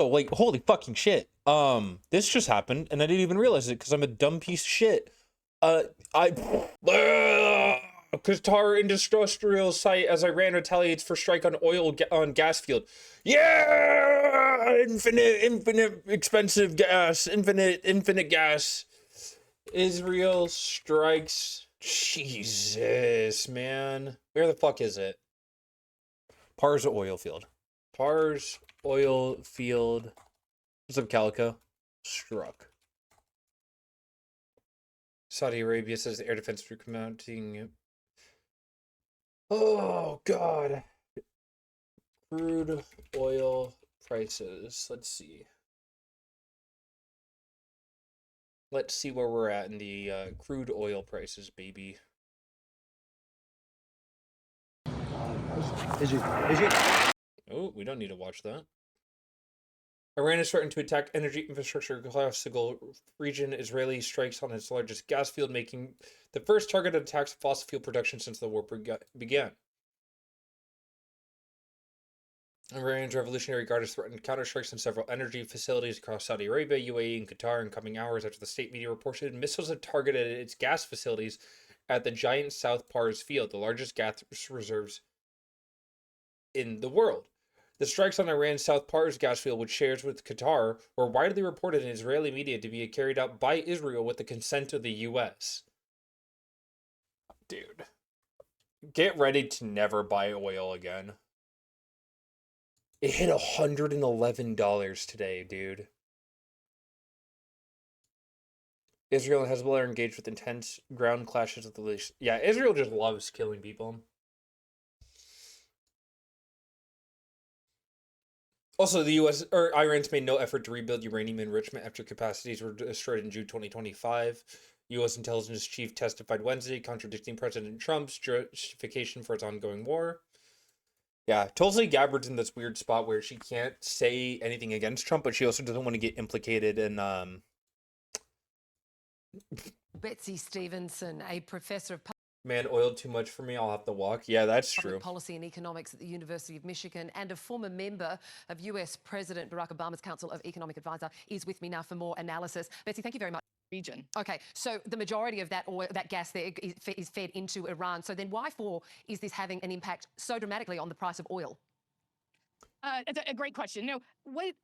Oh, like, holy fucking shit. This just happened, and I didn't even realize it because I'm a dumb piece of shit. Qatar industrial site as Iran retaliates for strike on on gas field. Yeah, infinite expensive gas, infinite gas. Israel strikes. Jesus, man, where the fuck is it? Pars oil field. Pars oil field. What's up, Calico? Struck. Saudi Arabia says the air defense group mounting. Oh, God. Crude oil prices. Let's see. Let's see where we're at in the crude oil prices, baby. Is it? Oh, we don't need to watch that. Iran is threatened to attack energy infrastructure across the Gulf region. Israeli strikes on its largest gas field, making the first target of attacks of fossil fuel production since the war began. Iran's Revolutionary Guard has threatened counterstrikes on several energy facilities across Saudi Arabia, UAE, and Qatar in coming hours after the state media reported missiles have targeted its gas facilities at the giant South Pars field, the largest gas reserves in the world. The strikes on Iran's South Pars gas field, which shares with Qatar, were widely reported in Israeli media to be carried out by Israel with the consent of the U.S. Dude, get ready to never buy oil again. It hit $111 today, dude. Israel and Hezbollah are engaged with intense ground clashes with the least. Yeah, Israel just loves killing people. Also, the U.S. or Iran's made no effort to rebuild uranium enrichment after capacities were destroyed in June 2025. U.S. intelligence chief testified Wednesday, contradicting President Trump's justification for its ongoing war. Yeah, Tulsi Gabbard's in this weird spot where she can't say anything against Trump, but she also doesn't want to get implicated in Betsy Stevenson, a professor of man, oiled too much for me, I'll have to walk. Yeah, that's true. public policy and economics at the University of Michigan and a former member of US President Barack Obama's Council of Economic Advisor, is with me now for more analysis. Betsy, thank you very much. Region. Okay, so the majority of that oil, that gas there is fed into Iran. So then why is this having an impact so dramatically on the price of oil? It's a great question. You know, what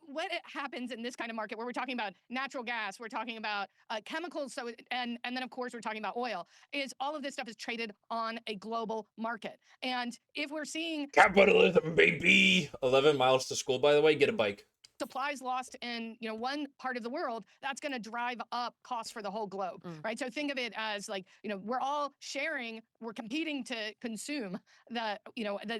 happens in this kind of market where we're talking about natural gas, we're talking about chemicals, so and then of course we're talking about oil, is all of this stuff is traded on a global market. And if we're seeing capitalism, baby. 11 miles to school, by the way, get a bike. Supplies lost in one part of the world, that's going to drive up costs for the whole globe, right? So think of it as like we're all sharing, we're competing to consume the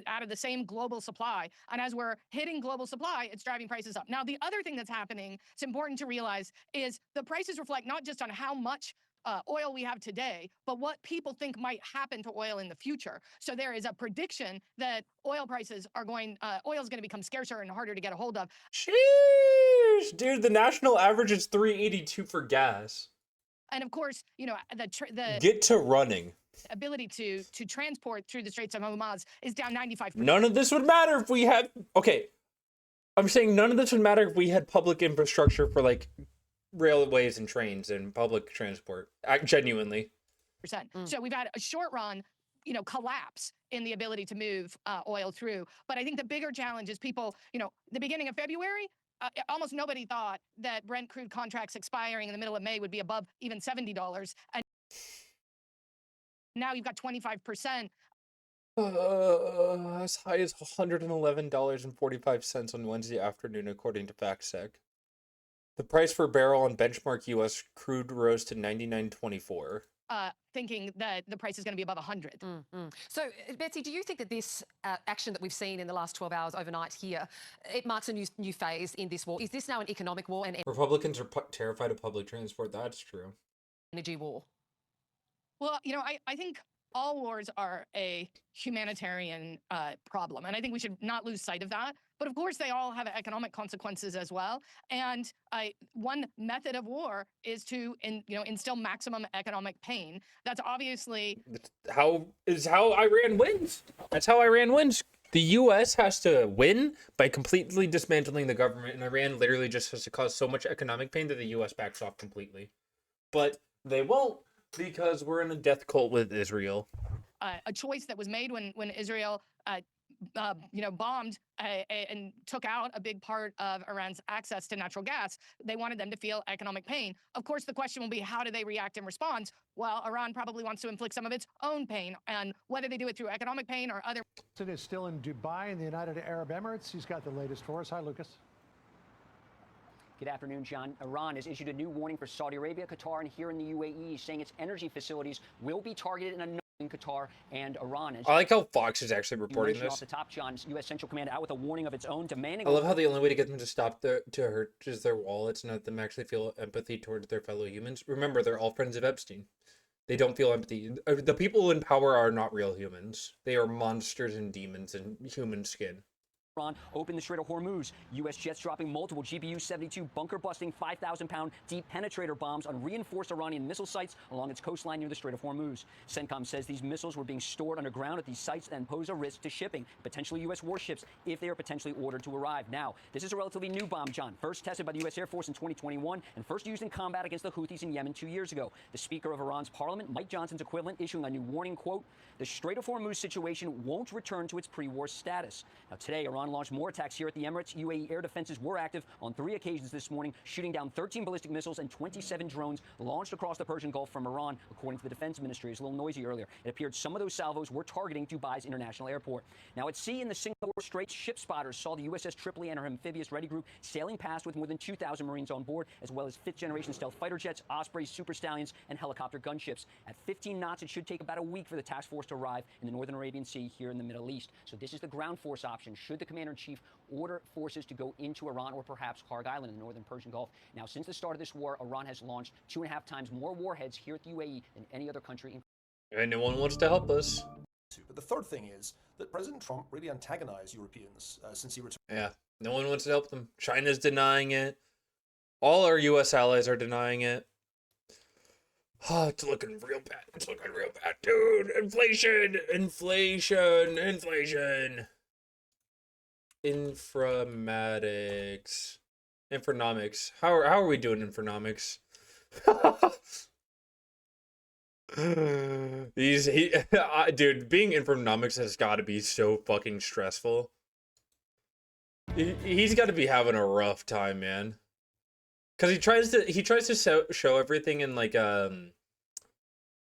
out of the same global supply, and as we're hitting global supply, it's driving prices up. Now the other thing that's happening, it's important to realize, is the prices reflect not just on how much oil we have today, but what people think might happen to oil in the future. So there is a prediction that oil is going to become scarcer and harder to get a hold of. Sheesh, dude, the national average is 382 for gas. And of course, the get to running ability to transport through the Straits of Hormuz is down 95%. None of this would matter if we had, okay, I'm saying none of this would matter if we had public infrastructure for like railways and trains and public transport. Genuinely. So we've had a short run, collapse in the ability to move oil through. But I think the bigger challenge is people, the beginning of February, almost nobody thought that Brent crude contracts expiring in the middle of May would be above even $70. And now you've got 25%. As high as $111.45 on Wednesday afternoon, according to FactSec. The price per barrel on benchmark U.S. crude rose to $99.24. Thinking that the price is going to be above 100. So, Betsy, do you think that this action that we've seen in the last 12 hours overnight here, it marks a new phase in this war? Is this now an economic war and Republicans are terrified of public transport? That's true. Energy war? Well, I think all wars are a humanitarian problem, and I think we should not lose sight of that. But of course, they all have economic consequences as well. And one method of war is to instill maximum economic pain. That's obviously how Iran wins. That's how Iran wins. The U.S. has to win by completely dismantling the government, and Iran literally just has to cause so much economic pain that the U.S. backs off completely. But they won't because we're in a death cult with Israel. A choice that was made when Israel, bombed and took out a big part of Iran's access to natural gas. They wanted them to feel economic pain. Of course, the question will be, how do they react in response? Well, Iran probably wants to inflict some of its own pain, and whether they do it through economic pain or other. It is still in Dubai in the United Arab Emirates. He's got the latest for us. Hi, Lucas. Good afternoon, John. Iran has issued a new warning for Saudi Arabia, Qatar, and here in the UAE, saying its energy facilities will be targeted in Qatar and Iran. I like how Fox is actually reporting this. Off the top, John, U.S. Central Command out with a warning of its own, demanding. I love how the only way to get them to stop to hurt is their wallets, not them actually feel empathy towards their fellow humans. Remember, they're all friends of Epstein. They don't feel empathy. The people in power are not real humans. They are monsters and demons in human skin. Iran opened the Strait of Hormuz. U.S. jets dropping multiple GBU-72 bunker-busting 5,000-pound deep penetrator bombs on reinforced Iranian missile sites along its coastline near the Strait of Hormuz. CENTCOM says these missiles were being stored underground at these sites and pose a risk to shipping potentially U.S. warships if they are potentially ordered to arrive. Now, this is a relatively new bomb, John. First tested by the U.S. Air Force in 2021 and first used in combat against the Houthis in Yemen 2 years ago. The Speaker of Iran's parliament, Mike Johnson's equivalent, issuing a new warning, quote, "The Strait of Hormuz situation won't return to its pre-war status." Now, today, Iran launched more attacks here at the Emirates. UAE air defenses were active on 3 occasions this morning, shooting down 13 ballistic missiles and 27 drones launched across the Persian Gulf from Iran, according to the Defense Ministry. It's a little noisy earlier. It appeared some of those salvos were targeting Dubai's international airport. Now, at sea in the Singapore Straits, ship spotters saw the USS Tripoli and her amphibious ready group sailing past with more than 2,000 Marines on board, as well as fifth-generation stealth fighter jets, Ospreys, Super Stallions, and helicopter gunships. At 15 knots, it should take about a week for the task force to arrive in the Northern Arabian Sea here in the Middle East. So this is the ground force option, should the commander-in-chief order forces to go into Iran or perhaps Kharg Island in the northern Persian Gulf. Now, since the start of this war, Iran has launched 2.5 times more warheads here at the UAE than any other country. And no one wants to help us. But the third thing is that President Trump really antagonized Europeans since he returned. Yeah, no one wants to help them. China's denying it. All our U.S. allies are denying it. Oh, it's looking real bad. It's looking real bad, dude. Inflation, inflation, inflation. Infonomics. How are we doing, Infonomics? Dude, being Infonomics has got to be so fucking stressful. He's got to be having a rough time, man. Because he tries to show everything in like a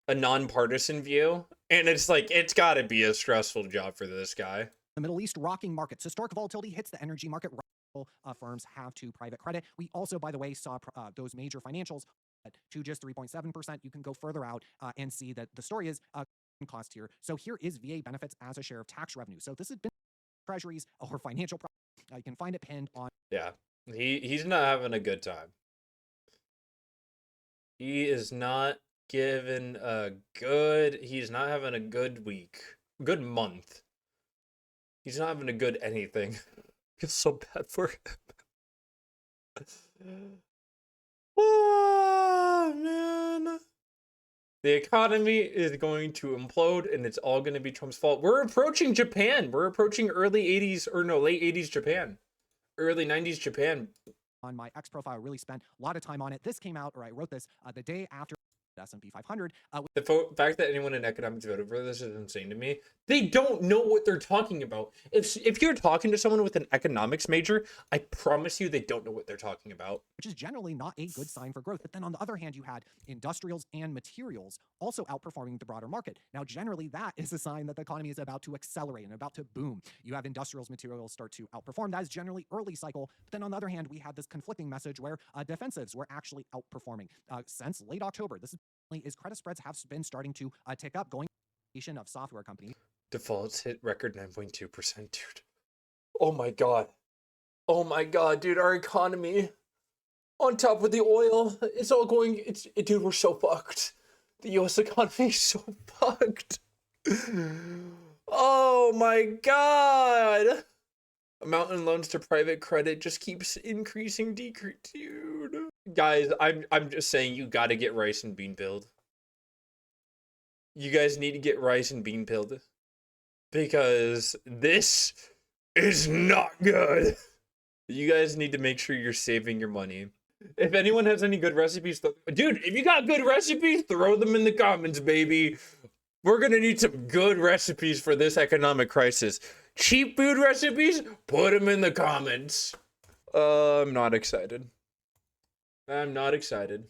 nonpartisan view, and it's like it's got to be a stressful job for this guy. The Middle East rocking markets. Historic volatility hits the energy market. Firms have to private credit. We also, by the way, saw those major financials to just 3.7%. You can go further out and see that the story is cost here. So here is VA benefits as a share of tax revenue. So this has been treasuries or financial. You can find it pinned on. Yeah, he's not having a good time. He is not given a good. He's not having a good week. Good month. He's not having a good anything. I feel so bad for him. Oh, man. The economy is going to implode, and it's all going to be Trump's fault. We're approaching Japan. We're approaching late 80s Japan. Early 90s Japan. On my X profile, really spent a lot of time on it. This came out, or I wrote this the day after S&P 500. The fact that anyone in economics voted for this is insane to me. They don't know what they're talking about. If you're talking to someone with an economics major, I promise you they don't know what they're talking about. Which is generally not a good sign for growth. But then on the other hand, you had industrials and materials also outperforming the broader market. Now, generally, that is a sign that the economy is about to accelerate and about to boom. You have industrials, materials start to outperform. That is generally early cycle. But then on the other hand, we had this conflicting message where defensives were actually outperforming. Since late October, this is credit spreads have been starting to tick up, going of software companies. Defaults hit record 9.2%, dude. Oh my god. Oh my god, dude, our economy on top of the oil, it's all going, dude, we're so fucked. The US economy is so fucked. Oh my god. Amount in loans to private credit just keeps increasing, dude. Guys, I'm just saying you gotta get rice and bean pilled. You guys need to get rice and bean pilled. because this is not good. You guys need to make sure you're saving your money. If anyone has any good recipes, dude, if you got good recipes, throw them in the comments, baby. We're gonna need some good recipes for this economic crisis. Cheap food recipes, put them in the comments. I'm not excited. I'm not excited.